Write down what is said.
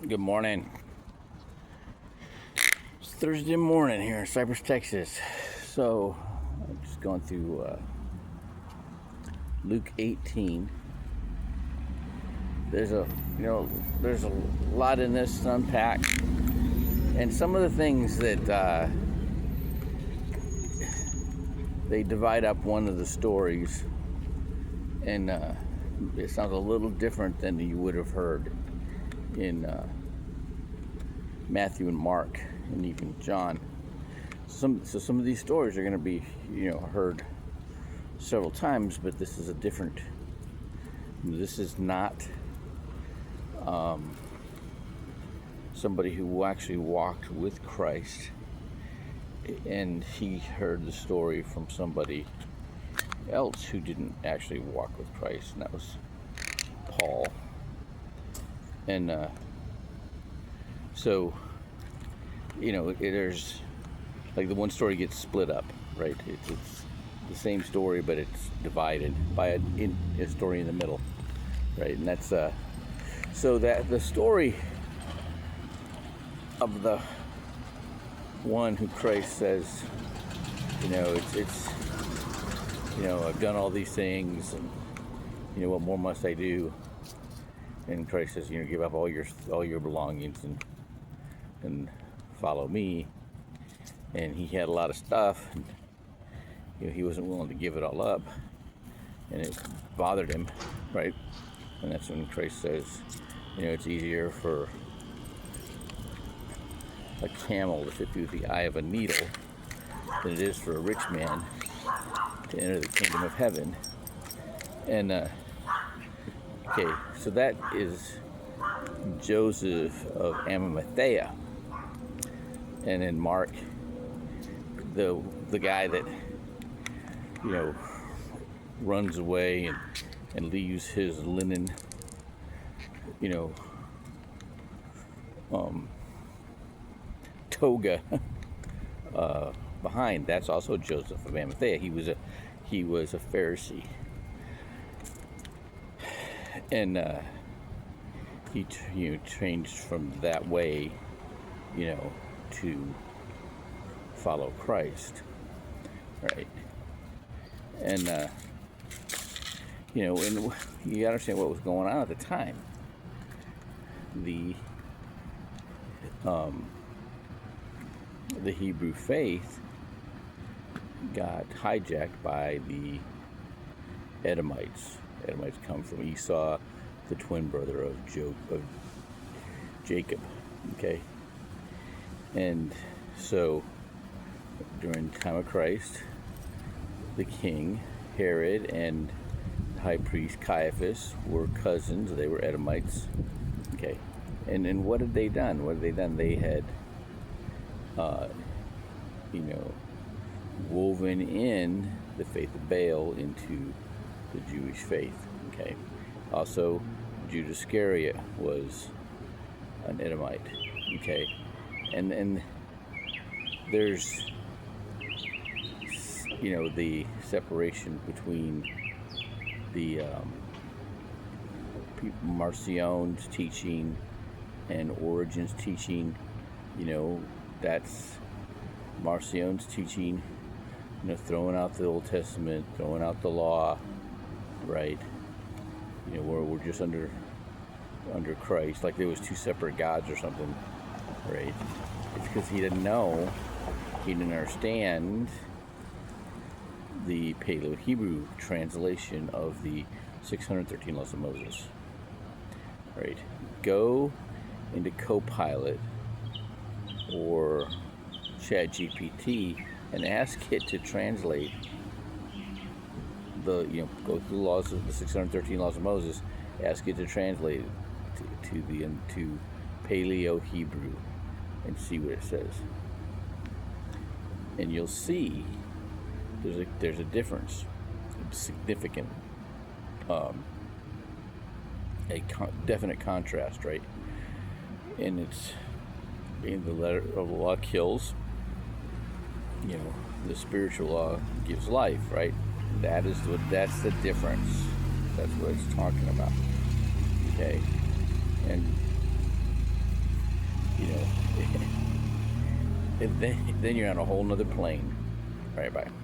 Good morning. It's Thursday morning here in Cypress, Texas. So I'm just going through Luke 18. There's a lot in this to unpack, and some of the things that they divide up one of the stories, and it sounds a little different than you would have heard in Matthew and Mark and even John. Some of these stories are going to be heard several times, but this is a different. This is not somebody who actually walked with Christ, and he heard the story from somebody else who didn't actually walk with Christ, and that was Paul. And so, there's like the one story gets split up, right? It's the same story, but it's divided by a story in the middle, right? And that's so that the story of the one who Christ says, it's I've done all these things, and what more must I do? And Christ says, give up all your belongings and follow me. And he had a lot of stuff, and he wasn't willing to give it all up, and it bothered him, right? And that's when Christ says, it's easier for a camel to fit through the eye of a needle than it is for a rich man to enter the kingdom of heaven. And okay, so that is Joseph of Arimathea. And in Mark, the guy that runs away and leaves his linen toga behind. That's also Joseph of Arimathea. He was a Pharisee, and he changed from that way, to follow Christ, right? And and you understand what was going on at the time. The Hebrew faith got hijacked by the Edomites. Edomites come from Esau, the twin brother of Jacob. Okay, and so during the time of Christ, the king Herod and the high priest Caiaphas were cousins. They were Edomites. Okay, and what had they done? They had woven in the faith of Baal into the Jewish faith. Okay, also Judas Iscariot was an Edomite. Okay, and there's the separation between the Marcion's teaching and Origen's teaching. That's Marcion's teaching, throwing out the Old Testament, throwing out the law, right? We're just under Christ, like there was two separate gods or something, right? It's because he didn't understand the Paleo-Hebrew translation of the 613 Laws of Moses, right? Go into Copilot or ChatGPT and ask it to translate go through the laws of the 613 Laws of Moses, ask it to translate it to Paleo-Hebrew and see what it says. And you'll see there's a difference, a significant, definite contrast, right? And it's in the letter of the law kills, the spiritual law gives life, right? That's the difference. That's what it's talking about. Okay, and then you're on a whole nother plane. All right, bye.